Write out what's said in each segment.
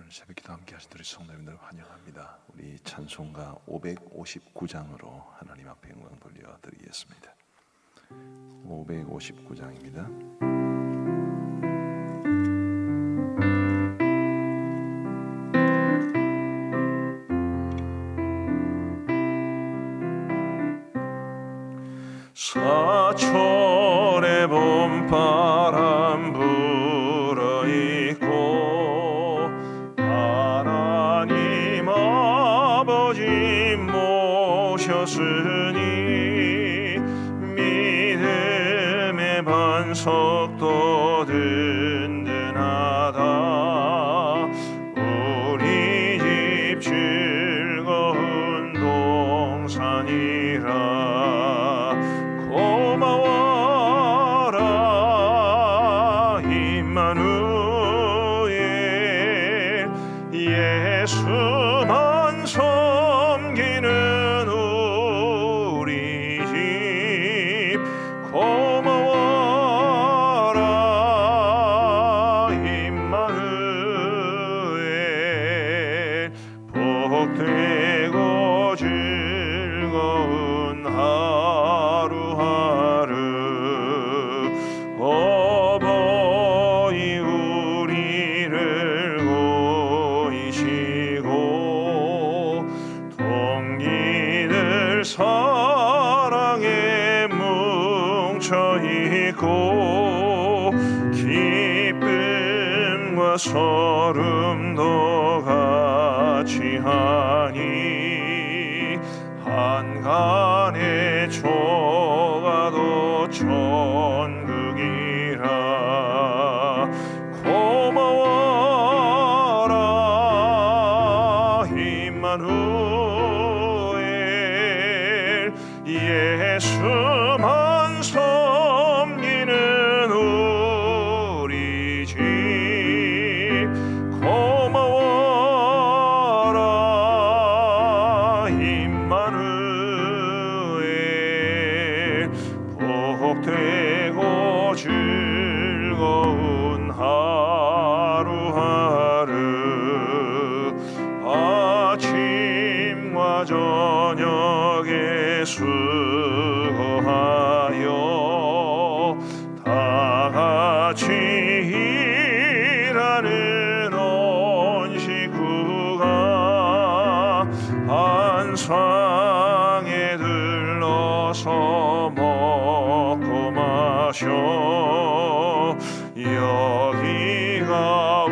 새벽기도 함께 하신 우리 성도님들 환영합니다. 우리 찬송가 559장으로 하나님 앞에 영광 돌려드리겠습니다. 559장입니다. 사철의 봄바람 불어있고 하나님 아버지 모셨으니 믿음의 반석도 든든하다. 우리 집 즐거운 동산이라. 고마워라 임마누엘, 예수만 섬기는 우리 집. 고마워라 임마누엘, 복되고 즐거운 하루하루. 어버이 우리를 보이시고 동기들 사랑에 뭉쳐있고 기쁨과 소름도 같이 하니 한간의 초가도 천국이라. 고마워라 임마누엘, 예수만 섬기는 우리 집. 고마워라 임마누엘, 복되고 즐거운 하루하루. 아침과 저녁에 수고하여 다같이 일하는 온 식구가 한상에 들러서 먹고 마셔. 여기가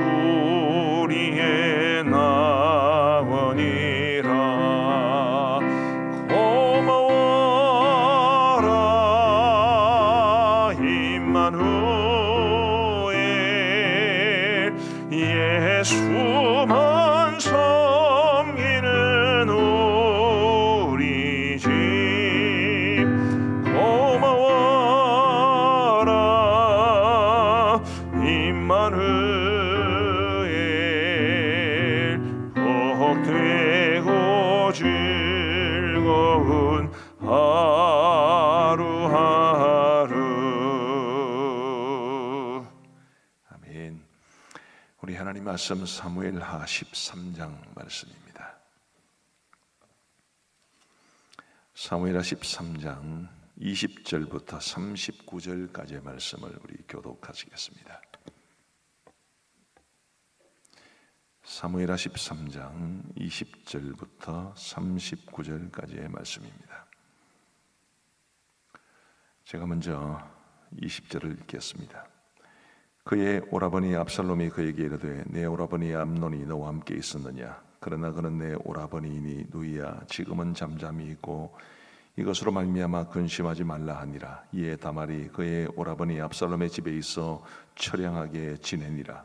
우리의 낙원이라. 고마워라 임마누엘, 예수만 섬기는 우리 집. 고마워라 임마누엘, 복되고 즐거운 하루하루. 아멘. 우리 하나님 말씀 사무엘하 13장 말씀입니다. 사무엘하 13장 20절부터 39절까지의 말씀을 우리 교독하시겠습니다. 사무엘하 13장 20절부터 39절까지의 말씀입니다. 제가 먼저 20절을 읽겠습니다. 그의 오라버니 압살롬이 그에게 이르되 내 오라버니 암논이 너와 함께 있었느냐? 그러나 그는 내 오라버니이니 누이야 지금은 잠잠히 있고 이것으로 말미암아 근심하지 말라 하니라. 이에 다말이 그의 오라버니 압살롬의 집에 있어 처량하게 지내니라.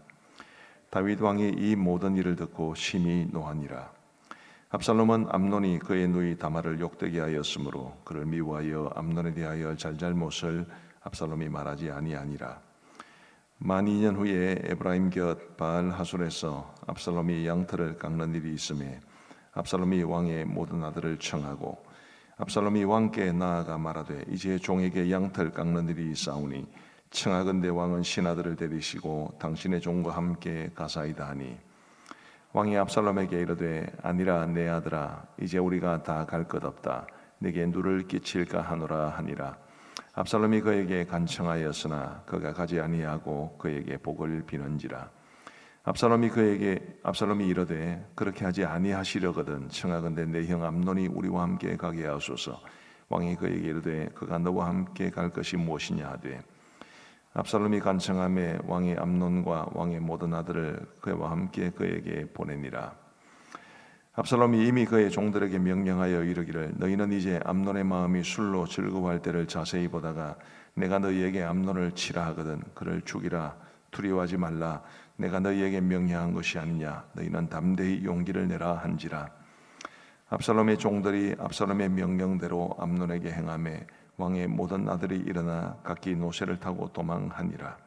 다윗 왕이 이 모든 일을 듣고 심히 노하니라. 압살롬은 암논이 그의 누이 다말을 욕되게 하였으므로 그를 미워하여 암논에 대하여 잘잘못을 압살롬이 말하지 아니하니라. 만 2년 후에 에브라임 곁 바알 하솔에서 압살롬이 양털을 깎는 일이 있음에 압살롬이 왕의 모든 아들을 청하고 압살롬이 왕께 나아가 말하되 이제 종에게 양털 깎는 일이 있사오니 청하건대 왕은 신하들을 데리시고 당신의 종과 함께 가사이다 하니 왕이 압살롬에게 이르되 아니라 내 아들아 이제 우리가 다 갈 것 없다. 내게 누를 끼칠까 하노라 하니라. 압살롬이 그에게 간청하였으나 그가 가지 아니하고 그에게 복을 비는지라. 압살롬이 이르되 그렇게 하지 아니하시려거든 청하건대 내 형 암논이 우리와 함께 가게 하소서. 왕이 그에게 이르되 그가 너와 함께 갈 것이 무엇이냐 하되 압살롬이 간청하매 왕이 암논과 왕의 모든 아들을 그와 함께 그에게 보내니라. 압살롬이 이미 그의 종들에게 명령하여 이르기를 너희는 이제 암논의 마음이 술로 즐거워할 때를 자세히 보다가 내가 너희에게 암논을 치라 하거든 그를 죽이라. 두려워하지 말라. 내가 너희에게 명령한 것이 아니냐. 너희는 담대히 용기를 내라 한지라. 압살롬의 종들이 압살롬의 명령대로 암논에게 행하매 왕의 모든 아들이 일어나 각기 노새를 타고 도망하니라.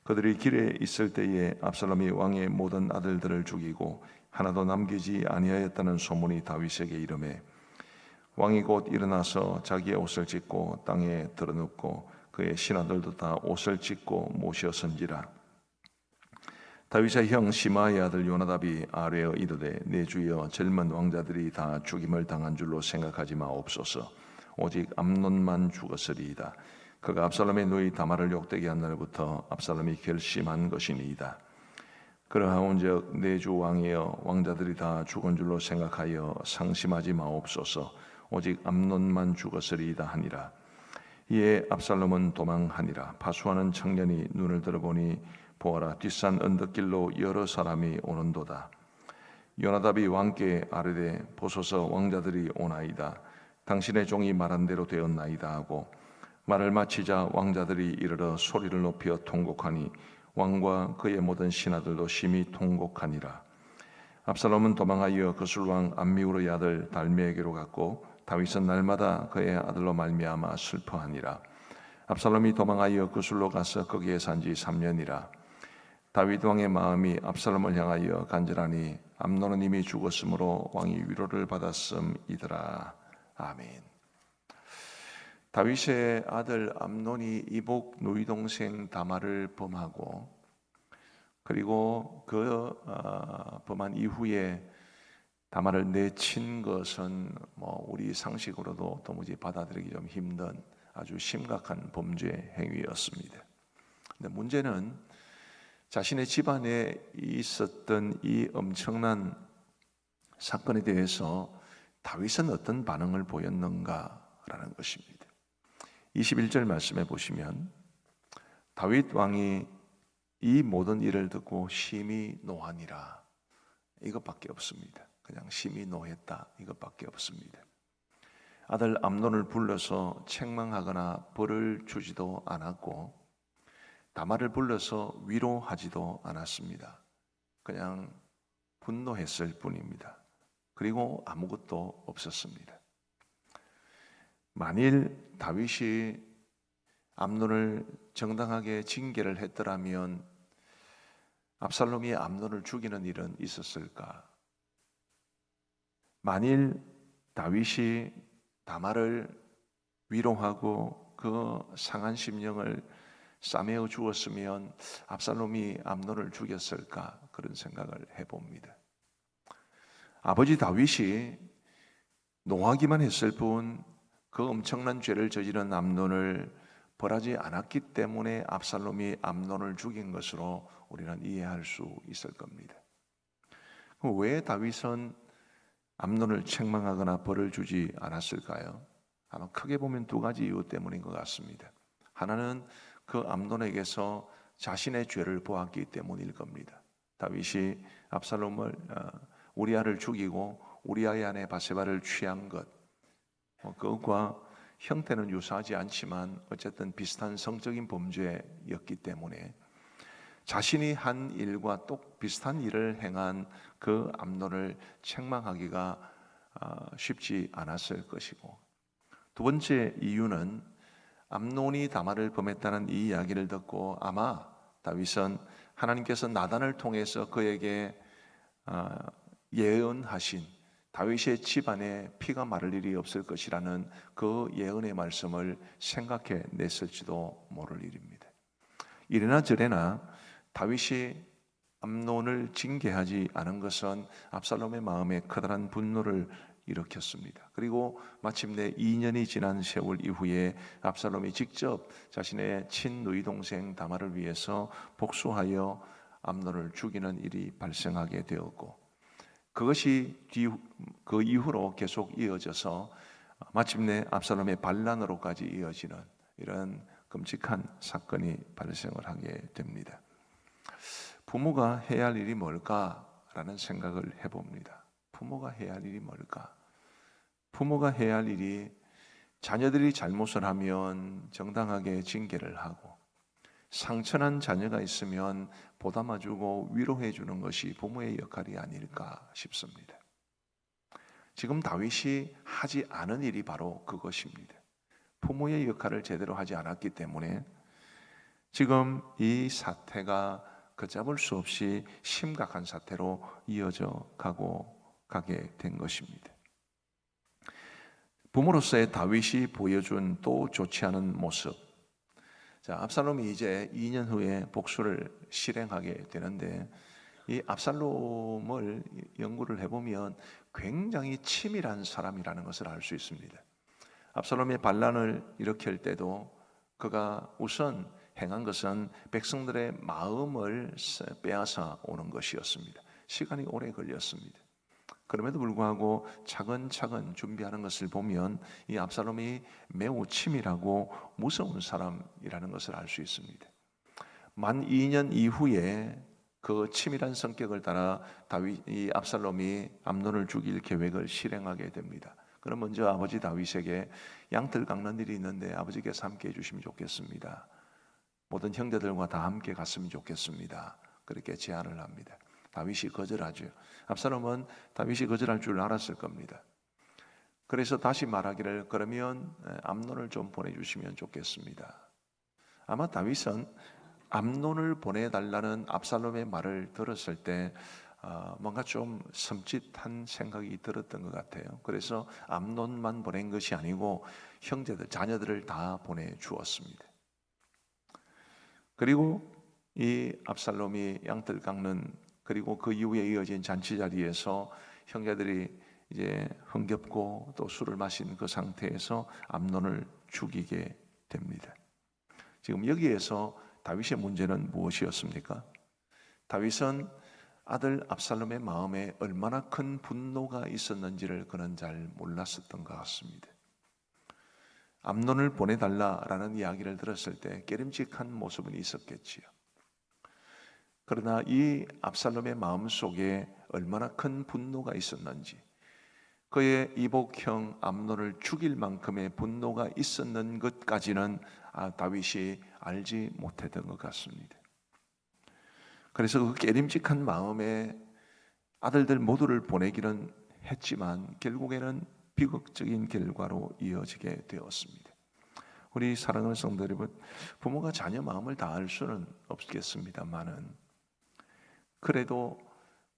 그들이 길에 있을 때에 압살롬이 왕의 모든 아들들을 죽이고 하나도 남기지 아니하였다는 소문이 다윗에게 이르매 왕이 곧 일어나서 자기의 옷을 찢고 땅에 드러눕고 그의 신하들도 다 옷을 찢고 모셔선지라. 다윗의 형 시므아의 아들 요나답이 아뢰어 이르되 내 주여 젊은 왕자들이 다 죽임을 당한 줄로 생각하지 마옵소서. 오직 암논만 죽었으리이다. 그가 압살롬의 누이 다말을 욕되게 한 날부터 압살롬이 결심한 것이니이다. 그러하온즉 내 주 왕이여 왕자들이 다 죽은 줄로 생각하여 상심하지 마옵소서. 오직 암논만 죽었으리이다 하니라. 이에 압살롬은 도망하니라. 파수하는 청년이 눈을 들어보니 보아라 뒷산 언덕길로 여러 사람이 오는도다. 요나답이 왕께 아뢰되 보소서 왕자들이 오나이다. 당신의 종이 말한 대로 되었나이다 하고 말을 마치자 왕자들이 이르러 소리를 높여 통곡하니 왕과 그의 모든 신하들도 심히 통곡하니라. 압살롬은 도망하여 그술왕 암미우르의 아들 달메에게로 갔고 다윗은 날마다 그의 아들로 말미암아 슬퍼하니라. 압살롬이 도망하여 그술로 가서 거기에 산지 3년이라. 다윗 왕의 마음이 압살롬을 향하여 간절하니 암논은 이미 죽었으므로 왕이 위로를 받았음이더라. 아멘. 다윗의 아들 암논이 이복 누이 동생 다말을 범하고 그리고 그 범한 이후에 다말을 내친 것은 우리 상식으로도 도무지 받아들이기 좀 힘든 아주 심각한 범죄 행위였습니다. 근데 문제는 자신의 집안에 있었던 이 엄청난 사건에 대해서 다윗은 어떤 반응을 보였는가라는 것입니다. 21절 말씀해 보시면 다윗 왕이 이 모든 일을 듣고 심히 노하니라. 이것밖에 없습니다. 그냥 심히 노했다. 이것밖에 없습니다. 아들 암논을 불러서 책망하거나 벌을 주지도 않았고 다말을 불러서 위로하지도 않았습니다. 그냥 분노했을 뿐입니다. 그리고 아무것도 없었습니다. 만일 다윗이 암논을 정당하게 징계를 했더라면 압살롬이 암논을 죽이는 일은 있었을까? 만일 다윗이 다말을 위로하고 그 상한 심령을 싸매어 주었으면 압살롬이 암논을 죽였을까? 그런 생각을 해봅니다. 아버지 다윗이 노하기만 했을 뿐 그 엄청난 죄를 저지른 암논을 벌하지 않았기 때문에 압살롬이 암논을 죽인 것으로 우리는 이해할 수 있을 겁니다. 왜 다윗은 암논을 책망하거나 벌을 주지 않았을까요? 아마 크게 보면 두 가지 이유 때문인 것 같습니다. 하나는 그 암논에게서 자신의 죄를 보았기 때문일 겁니다. 다윗이 압살롬을 우리아를 죽이고 우리아의 아내 바세바를 취한 것, 그것과 형태는 유사하지 않지만 어쨌든 비슷한 성적인 범죄였기 때문에 자신이 한 일과 똑 비슷한 일을 행한 그 암논을 책망하기가 쉽지 않았을 것이고, 두 번째 이유는 암논이 다말을 범했다는 이 이야기를 듣고 아마 다윗은 하나님께서 나단을 통해서 그에게 예언하신 다윗의 집안에 피가 마를 일이 없을 것이라는 그 예언의 말씀을 생각해 냈을지도 모를 일입니다. 이래나 저래나 다윗이 암논을 징계하지 않은 것은 압살롬의 마음에 커다란 분노를 일으켰습니다. 그리고 마침내 2년이 지난 세월 이후에 압살롬이 직접 자신의 친누이 동생 다말을 위해서 복수하여 암논을 죽이는 일이 발생하게 되었고, 그것이 그 이후로 계속 이어져서 마침내 압살롬의 반란으로까지 이어지는 이런 끔찍한 사건이 발생을 하게 됩니다. 부모가 해야 할 일이 뭘까라는 생각을 해봅니다. 부모가 해야 할 일이 뭘까? 부모가 해야 할 일이 자녀들이 잘못을 하면 정당하게 징계를 하고, 상처난 자녀가 있으면 보담아주고 위로해주는 것이 부모의 역할이 아닐까 싶습니다. 지금 다윗이 하지 않은 일이 바로 그것입니다. 부모의 역할을 제대로 하지 않았기 때문에 지금 이 사태가 걷잡을 수 없이 심각한 사태로 이어져 가게 된 것입니다. 부모로서의 다윗이 보여준 또 좋지 않은 모습. 자, 압살롬이 이제 2년 후에 복수를 실행하게 되는데, 이 압살롬을 연구를 해보면 굉장히 치밀한 사람이라는 것을 알 수 있습니다. 압살롬의 반란을 일으킬 때도 그가 우선 행한 것은 백성들의 마음을 빼앗아 오는 것이었습니다. 시간이 오래 걸렸습니다. 그럼에도 불구하고 차근차근 준비하는 것을 보면 이 압살롬이 매우 치밀하고 무서운 사람이라는 것을 알 수 있습니다. 만 2년 이후에 그 치밀한 성격을 따라 이 압살롬이 암논을 죽일 계획을 실행하게 됩니다. 그럼 먼저 아버지 다윗에게 양털 깎는 일이 있는데 아버지께서 함께 해주시면 좋겠습니다. 모든 형제들과 다 함께 갔으면 좋겠습니다. 그렇게 제안을 합니다. 다윗이 거절하죠. 압살롬은 다윗이 거절할 줄 알았을 겁니다. 그래서 다시 말하기를, 그러면 암논을 좀 보내주시면 좋겠습니다. 아마 다윗은 암논을 보내달라는 압살롬의 말을 들었을 때 뭔가 좀 섬찟한 생각이 들었던 것 같아요. 그래서 암논만 보낸 것이 아니고 형제들, 자녀들을 다 보내주었습니다. 그리고 이 압살롬이 양털 깎는, 그리고 그 이후에 이어진 잔치 자리에서 형제들이 이제 흥겹고 또 술을 마신 그 상태에서 암논을 죽이게 됩니다. 지금 여기에서 다윗의 문제는 무엇이었습니까? 다윗은 아들 압살롬의 마음에 얼마나 큰 분노가 있었는지를 그는 잘 몰랐었던 것 같습니다. 암논을 보내달라라는 이야기를 들었을 때 깨림직한 모습은 있었겠지요. 그러나 이 압살롬의 마음속에 얼마나 큰 분노가 있었는지, 그의 이복형 암논을 죽일 만큼의 분노가 있었는 것까지는 다윗이 알지 못했던 것 같습니다. 그래서 그 깨림직한 마음에 아들들 모두를 보내기는 했지만 결국에는 비극적인 결과로 이어지게 되었습니다. 우리 사랑하는 성도 여러분, 부모가 자녀 마음을 다 알 수는 없겠습니다만은, 그래도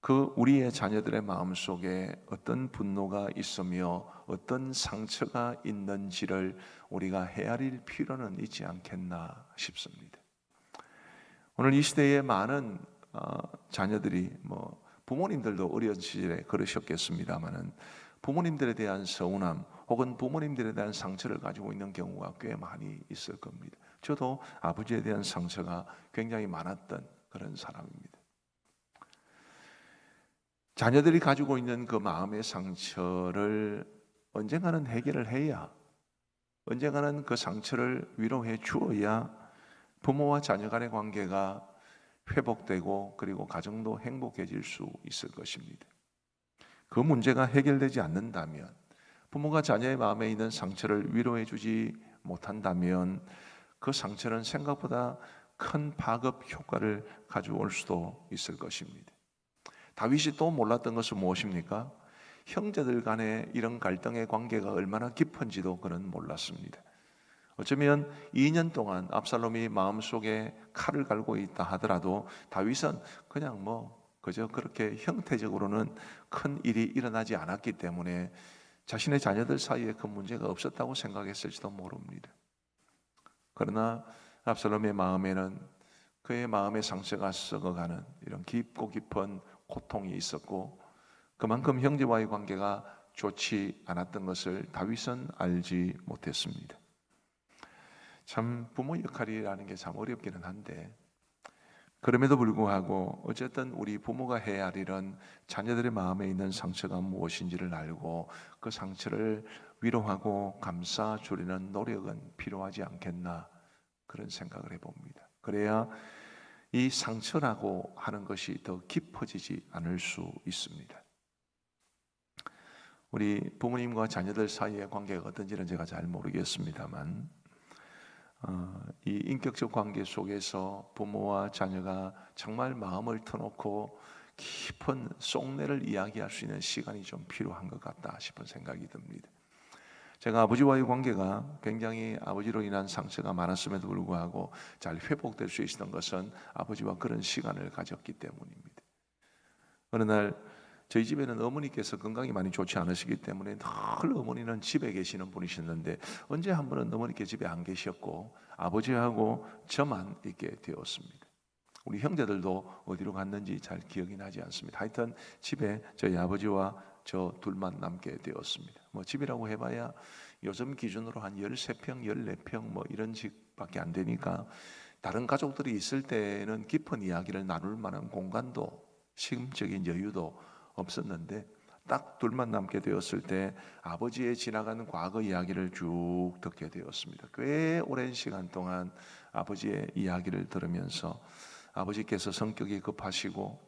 그 우리의 자녀들의 마음 속에 어떤 분노가 있으며 어떤 상처가 있는지를 우리가 헤아릴 필요는 있지 않겠나 싶습니다. 오늘 이 시대에 많은 자녀들이, 부모님들도 어린 시절에 그러셨겠습니다만은, 부모님들에 대한 서운함 혹은 부모님들에 대한 상처를 가지고 있는 경우가 꽤 많이 있을 겁니다. 저도 아버지에 대한 상처가 굉장히 많았던 그런 사람입니다. 자녀들이 가지고 있는 그 마음의 상처를 언젠가는 해결을 해야, 언젠가는 그 상처를 위로해 주어야 부모와 자녀 간의 관계가 회복되고 그리고 가정도 행복해질 수 있을 것입니다. 그 문제가 해결되지 않는다면, 부모가 자녀의 마음에 있는 상처를 위로해 주지 못한다면 그 상처는 생각보다 큰 파급 효과를 가져올 수도 있을 것입니다. 다윗이 또 몰랐던 것은 무엇입니까? 형제들 간의 이런 갈등의 관계가 얼마나 깊은지도 그는 몰랐습니다. 어쩌면 2년 동안 압살롬이 마음속에 칼을 갈고 있다 하더라도 다윗은 그냥 그저 그렇게 형태적으로는 큰 일이 일어나지 않았기 때문에 자신의 자녀들 사이에 그 문제가 없었다고 생각했을지도 모릅니다. 그러나 압살롬의 마음에는 그의 마음의 상처가 썩어가는 이런 깊고 깊은 고통이 있었고, 그만큼 형제와의 관계가 좋지 않았던 것을 다윗은 알지 못했습니다. 참 부모 역할이라는 게 참 어렵기는 한데, 그럼에도 불구하고 어쨌든 우리 부모가 해야 할 일은 자녀들의 마음에 있는 상처가 무엇인지를 알고 그 상처를 위로하고 감싸 주려는 노력은 필요하지 않겠나, 그런 생각을 해봅니다. 그래야 이 상처라고 하는 것이 더 깊어지지 않을 수 있습니다. 우리 부모님과 자녀들 사이의 관계가 어떤지는 제가 잘 모르겠습니다만, 이 인격적 관계 속에서 부모와 자녀가 정말 마음을 터놓고 깊은 속내를 이야기할 수 있는 시간이 좀 필요한 것 같다 싶은 생각이 듭니다. 제가 아버지와의 관계가 굉장히 아버지로 인한 상처가 많았음에도 불구하고 잘 회복될 수 있었던 것은 아버지와 그런 시간을 가졌기 때문입니다. 어느 날 저희 집에는 어머니께서 건강이 많이 좋지 않으시기 때문에 늘 어머니는 집에 계시는 분이셨는데, 언제 한 번은 어머니께 집에 안 계셨고 아버지하고 저만 있게 되었습니다. 우리 형제들도 어디로 갔는지 잘 기억이 나지 않습니다. 하여튼 집에 저희 아버지와 저 둘만 남게 되었습니다. 뭐 집이라고 해봐야 요즘 기준으로 한 13평, 14평 뭐 이런 집밖에 안 되니까, 다른 가족들이 있을 때는 깊은 이야기를 나눌 만한 공간도 시금적인 여유도 없었는데, 딱 둘만 남게 되었을 때 아버지의 지나가는 과거 이야기를 쭉 듣게 되었습니다. 꽤 오랜 시간 동안 아버지의 이야기를 들으면서 아버지께서 성격이 급하시고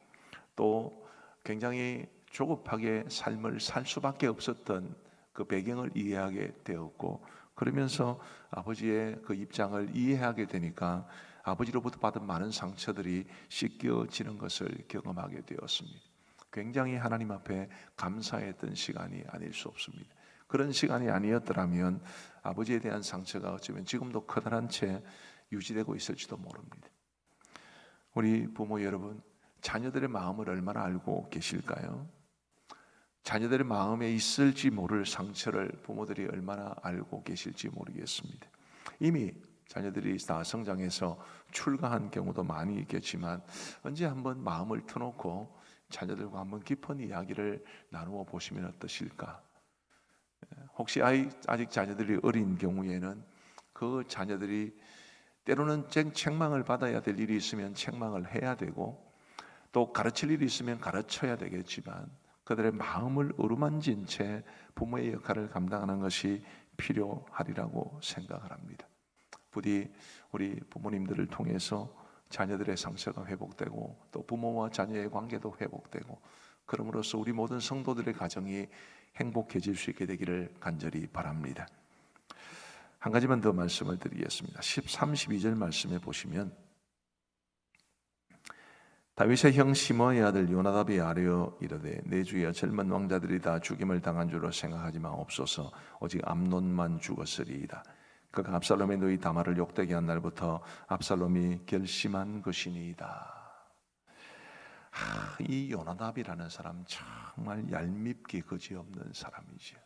또 굉장히 조급하게 삶을 살 수밖에 없었던 그 배경을 이해하게 되었고, 그러면서 아버지의 그 입장을 이해하게 되니까 아버지로부터 받은 많은 상처들이 씻겨지는 것을 경험하게 되었습니다. 굉장히 하나님 앞에 감사했던 시간이 아닐 수 없습니다. 그런 시간이 아니었더라면 아버지에 대한 상처가 어쩌면 지금도 커다란 채 유지되고 있을지도 모릅니다. 우리 부모 여러분, 자녀들의 마음을 얼마나 알고 계실까요? 자녀들의 마음에 있을지 모를 상처를 부모들이 얼마나 알고 계실지 모르겠습니다. 이미 자녀들이 다 성장해서 출가한 경우도 많이 있겠지만, 언제 한번 마음을 터놓고 자녀들과 한번 깊은 이야기를 나누어 보시면 어떠실까? 혹시 아직 자녀들이 어린 경우에는 그 자녀들이 때로는 책망을 받아야 될 일이 있으면 책망을 해야 되고, 또 가르칠 일이 있으면 가르쳐야 되겠지만, 그들의 마음을 어루만진 채 부모의 역할을 감당하는 것이 필요하리라고 생각을 합니다. 부디 우리 부모님들을 통해서 자녀들의 상처가 회복되고 또 부모와 자녀의 관계도 회복되고, 그럼으로써 우리 모든 성도들의 가정이 행복해질 수 있게 되기를 간절히 바랍니다. 한 가지만 더 말씀을 드리겠습니다. 13, 12절 말씀에 보시면, 다윗의 형 시므아의 아들 요나답이 아뢰어 이르되 내 주여 젊은 왕자들이 다 죽임을 당한 줄로 생각하지 마옵소서. 오직 암논만 죽었으리이다. 그가 압살롬의 누이 다말을 욕되게 한 날부터 압살롬이 결심한 것이니이다. 이 요나답이라는 사람 정말 얄밉기 그지없는 사람이죠.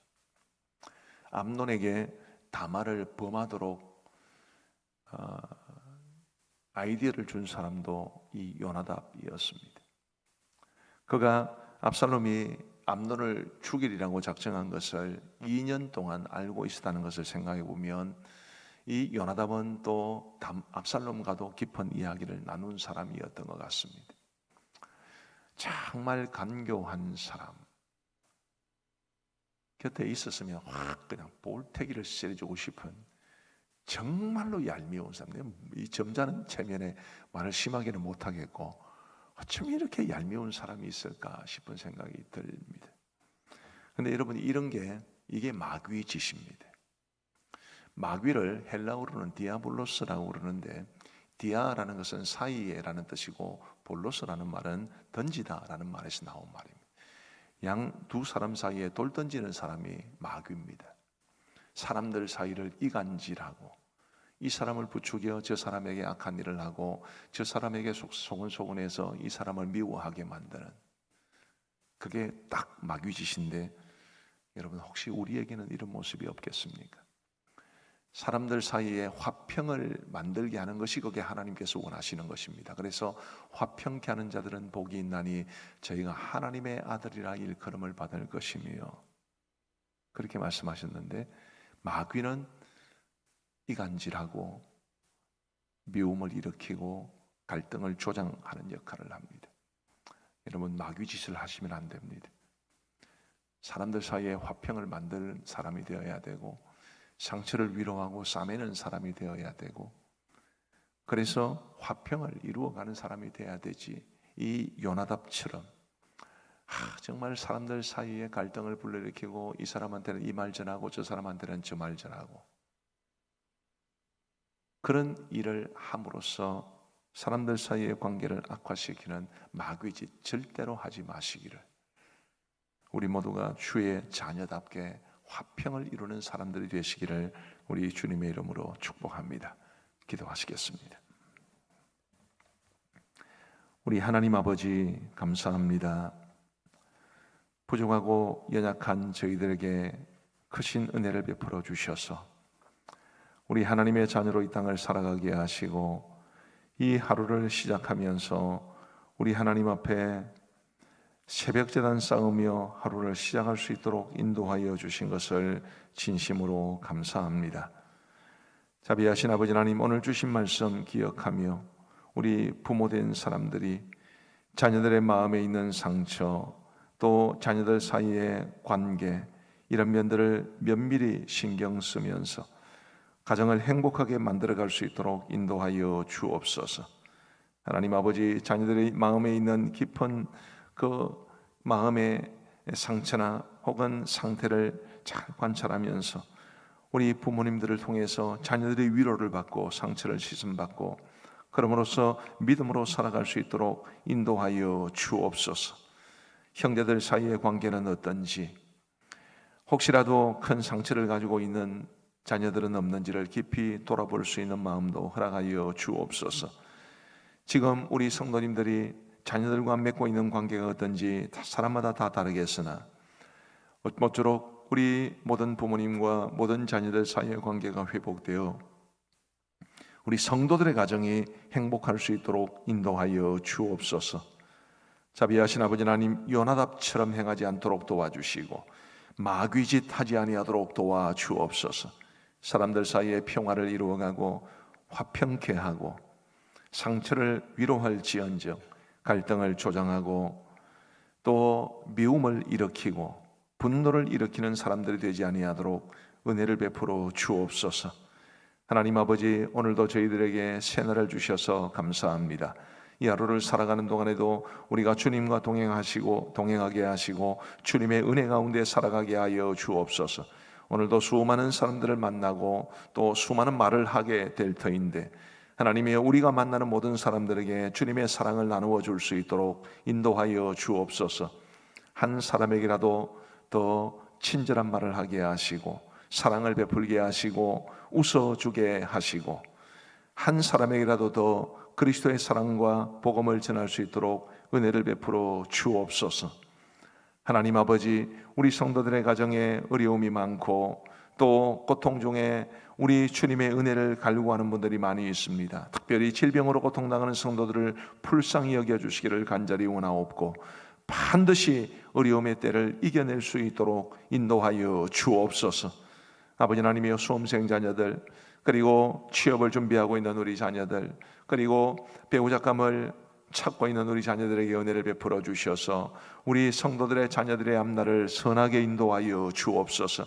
암논에게 다말을 범하도록 아이디어를 준 사람도 이 요나답이었습니다. 그가 압살롬이 암논을 죽이리라고 작정한 것을 2년 동안 알고 있었다는 것을 생각해 보면, 이 요나답은 또 압살롬과도 깊은 이야기를 나눈 사람이었던 것 같습니다. 정말 간교한 사람, 곁에 있었으면 확 그냥 볼태기를 쎄주고 싶은 정말로 얄미운 사람. 이 점잖은 체면에 말을 심하게는 못하겠고, 어쩜 이렇게 얄미운 사람이 있을까 싶은 생각이 듭니다. 그런데 여러분, 이게 마귀의 짓입니다. 마귀를 헬라어로는 디아볼로스라고 그러는데, 디아라는 것은 사이에라는 뜻이고 볼로스라는 말은 던지다라는 말에서 나온 말입니다. 양 두 사람 사이에 돌 던지는 사람이 마귀입니다. 사람들 사이를 이간질하고 이 사람을 부추겨 저 사람에게 악한 일을 하고 저 사람에게 소근소근해서 이 사람을 미워하게 만드는, 그게 딱 마귀짓인데, 여러분 혹시 우리에게는 이런 모습이 없겠습니까? 사람들 사이에 화평을 만들게 하는 것이 그게 하나님께서 원하시는 것입니다. 그래서 화평케 하는 자들은 복이 있나니 저희가 하나님의 아들이라 일컬음을 받을 것이며, 그렇게 말씀하셨는데, 마귀는 이간질하고 미움을 일으키고 갈등을 조장하는 역할을 합니다. 여러분, 마귀 짓을 하시면 안 됩니다. 사람들 사이에 화평을 만드는 사람이 되어야 되고, 상처를 위로하고 싸매는 사람이 되어야 되고, 그래서 화평을 이루어가는 사람이 되어야 되지, 이 요나답처럼 정말 사람들 사이에 갈등을 불러일으키고 이 사람한테는 이 말 전하고 저 사람한테는 저 말 전하고 그런 일을 함으로써 사람들 사이의 관계를 악화시키는 마귀짓 절대로 하지 마시기를, 우리 모두가 주의 자녀답게 화평을 이루는 사람들이 되시기를 우리 주님의 이름으로 축복합니다. 기도하시겠습니다. 우리 하나님 아버지, 감사합니다. 부족하고 연약한 저희들에게 크신 은혜를 베풀어 주셔서 우리 하나님의 자녀로 이 땅을 살아가게 하시고, 이 하루를 시작하면서 우리 하나님 앞에 새벽제단 쌓으며 하루를 시작할 수 있도록 인도하여 주신 것을 진심으로 감사합니다. 자비하신 아버지 하나님, 오늘 주신 말씀 기억하며 우리 부모된 사람들이 자녀들의 마음에 있는 상처, 또 자녀들 사이의 관계, 이런 면들을 면밀히 신경 쓰면서 가정을 행복하게 만들어갈 수 있도록 인도하여 주옵소서. 하나님 아버지, 자녀들의 마음에 있는 깊은 그 마음의 상처나 혹은 상태를 잘 관찰하면서 우리 부모님들을 통해서 자녀들의 위로를 받고 상처를 씻음받고 그럼으로써 믿음으로 살아갈 수 있도록 인도하여 주옵소서. 형제들 사이의 관계는 어떤지, 혹시라도 큰 상처를 가지고 있는 자녀들은 없는지를 깊이 돌아볼 수 있는 마음도 허락하여 주옵소서. 지금 우리 성도님들이 자녀들과 맺고 있는 관계가 어떤지 사람마다 다 다르겠으나 모쪼록 우리 모든 부모님과 모든 자녀들 사이의 관계가 회복되어 우리 성도들의 가정이 행복할 수 있도록 인도하여 주옵소서. 자비하신 아버지 하나님, 요나답처럼 행하지 않도록 도와주시고 마귀짓 하지 아니하도록 도와주옵소서. 사람들 사이에 평화를 이루어가고 화평케 하고 상처를 위로할지언정 갈등을 조장하고 또 미움을 일으키고 분노를 일으키는 사람들이 되지 아니하도록 은혜를 베풀어 주옵소서. 하나님 아버지, 오늘도 저희들에게 새날을 주셔서 감사합니다. 이 하루를 살아가는 동안에도 우리가 주님과 동행하게 하시고 주님의 은혜 가운데 살아가게 하여 주옵소서. 오늘도 수많은 사람들을 만나고 또 수많은 말을 하게 될 터인데, 하나님이여, 우리가 만나는 모든 사람들에게 주님의 사랑을 나누어 줄 수 있도록 인도하여 주옵소서. 한 사람에게라도 더 친절한 말을 하게 하시고 사랑을 베풀게 하시고 웃어주게 하시고, 한 사람에게라도 더 그리스도의 사랑과 복음을 전할 수 있도록 은혜를 베풀어 주옵소서. 하나님 아버지, 우리 성도들의 가정에 어려움이 많고 또 고통 중에 우리 주님의 은혜를 갈구하는 분들이 많이 있습니다. 특별히 질병으로 고통당하는 성도들을 불쌍히 여겨주시기를 간절히 원하옵고, 반드시 어려움의 때를 이겨낼 수 있도록 인도하여 주옵소서. 아버지 하나님이여, 수험생 자녀들, 그리고 취업을 준비하고 있는 우리 자녀들, 그리고 배우자감을 찾고 있는 우리 자녀들에게 은혜를 베풀어 주셔서 우리 성도들의 자녀들의 앞날을 선하게 인도하여 주옵소서.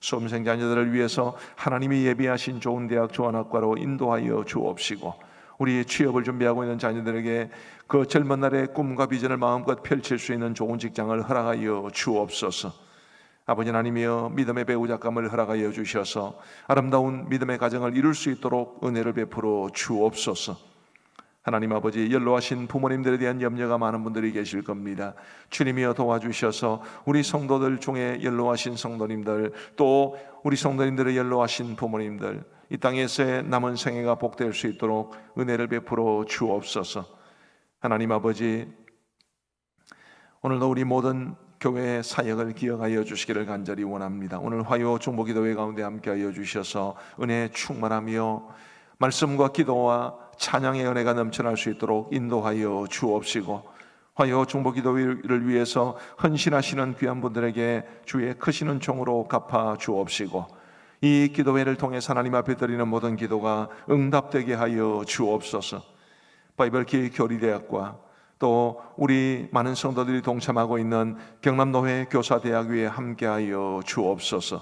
수험생 자녀들을 위해서 하나님이 예비하신 좋은 대학 조안학과로 인도하여 주옵시고, 우리 취업을 준비하고 있는 자녀들에게 그 젊은 날의 꿈과 비전을 마음껏 펼칠 수 있는 좋은 직장을 허락하여 주옵소서. 아버지 하나님이여, 믿음의 배우자감을 허락하여 주셔서 아름다운 믿음의 가정을 이룰 수 있도록 은혜를 베풀어 주옵소서. 하나님 아버지, 연로하신 부모님들에 대한 염려가 많은 분들이 계실 겁니다. 주님이여 도와주셔서 우리 성도들 중에 연로하신 성도님들, 또 우리 성도님들의 연로하신 부모님들, 이 땅에서의 남은 생애가 복될 수 있도록 은혜를 베풀어 주옵소서. 하나님 아버지, 오늘도 우리 모든 교회의 사역을 기억하여 주시기를 간절히 원합니다. 오늘 화요 중보기도회 가운데 함께하여 주셔서 은혜에 충만하며 말씀과 기도와 찬양의 은혜가 넘쳐날 수 있도록 인도하여 주옵시고, 화요 중보기도회를 위해서 헌신하시는 귀한 분들에게 주의 크시는 종으로 갚아 주옵시고, 이 기도회를 통해서 하나님 앞에 드리는 모든 기도가 응답되게 하여 주옵소서. 바이블 기교리대학과 또 우리 많은 성도들이 동참하고 있는 경남노회 교사대학위에 함께하여 주옵소서.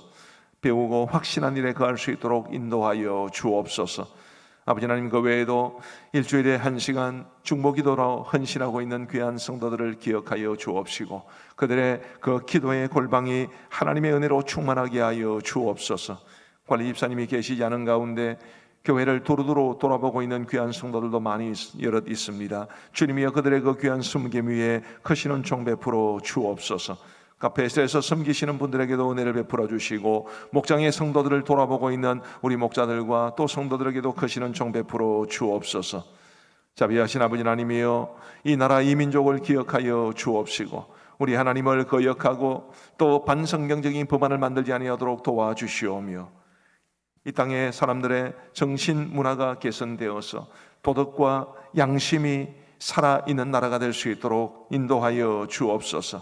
배우고 확신한 일에 거할 수 있도록 인도하여 주옵소서. 아버지 하나님, 그 외에도 일주일에 1시간 중보기도로 헌신하고 있는 귀한 성도들을 기억하여 주옵시고, 그들의 그 기도의 골방이 하나님의 은혜로 충만하게 하여 주옵소서. 관리 집사님이 계시지 않은 가운데 교회를 두루두루 돌아보고 있는 귀한 성도들도 많이 여럿 있습니다. 주님이여, 그들의 그 귀한 숨김 위에 크시는 종 베풀어 주옵소서. 카페에서 섬기시는 분들에게도 은혜를 베풀어 주시고, 목장의 성도들을 돌아보고 있는 우리 목자들과 또 성도들에게도 크시는 종 베풀어 주옵소서. 자비하신 아버지 하나님이여, 이 나라 이 민족을 기억하여 주옵시고, 우리 하나님을 거역하고 또 반성경적인 법안을 만들지 아니하도록 도와주시오며, 이 땅의 사람들의 정신 문화가 개선되어서 도덕과 양심이 살아있는 나라가 될 수 있도록 인도하여 주옵소서.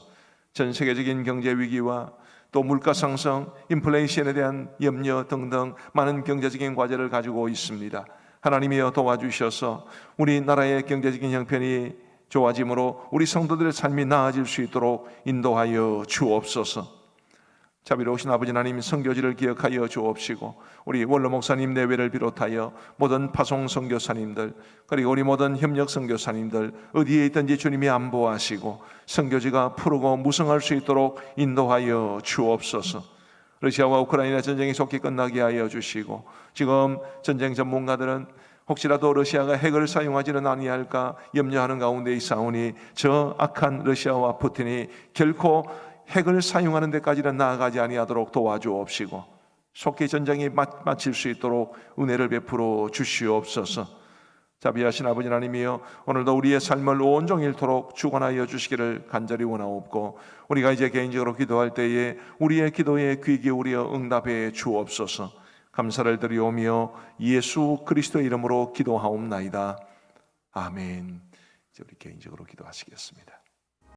전 세계적인 경제 위기와 또 물가 상승, 인플레이션에 대한 염려 등등 많은 경제적인 과제를 가지고 있습니다. 하나님이여, 도와주셔서 우리 나라의 경제적인 형편이 좋아짐으로 우리 성도들의 삶이 나아질 수 있도록 인도하여 주옵소서. 자비로우신 아버지 하나님, 선교지를 기억하여 주옵시고, 우리 원로 목사님 내외를 비롯하여 모든 파송 선교사님들, 그리고 우리 모든 협력 선교사님들 어디에 있든지 주님이 안보하시고 선교지가 푸르고 무성할 수 있도록 인도하여 주옵소서. 러시아와 우크라이나 전쟁이 속히 끝나게 하여 주시고, 지금 전쟁 전문가들은 혹시라도 러시아가 핵을 사용하지는 아니할까 염려하는 가운데 있사오니, 저 악한 러시아와 푸틴이 결코 핵을 사용하는 데까지는 나아가지 아니하도록 도와주옵시고, 속히 전쟁이 마칠 수 있도록 은혜를 베풀어 주시옵소서. 자비하신 아버지 하나님이여, 오늘도 우리의 삶을 온종일토록 주관하여 주시기를 간절히 원하옵고, 우리가 이제 개인적으로 기도할 때에 우리의 기도에 귀 기울여 응답해 주옵소서. 감사를 드리오며 예수 그리스도의 이름으로 기도하옵나이다. 아멘. 이제 우리 개인적으로 기도하시겠습니다.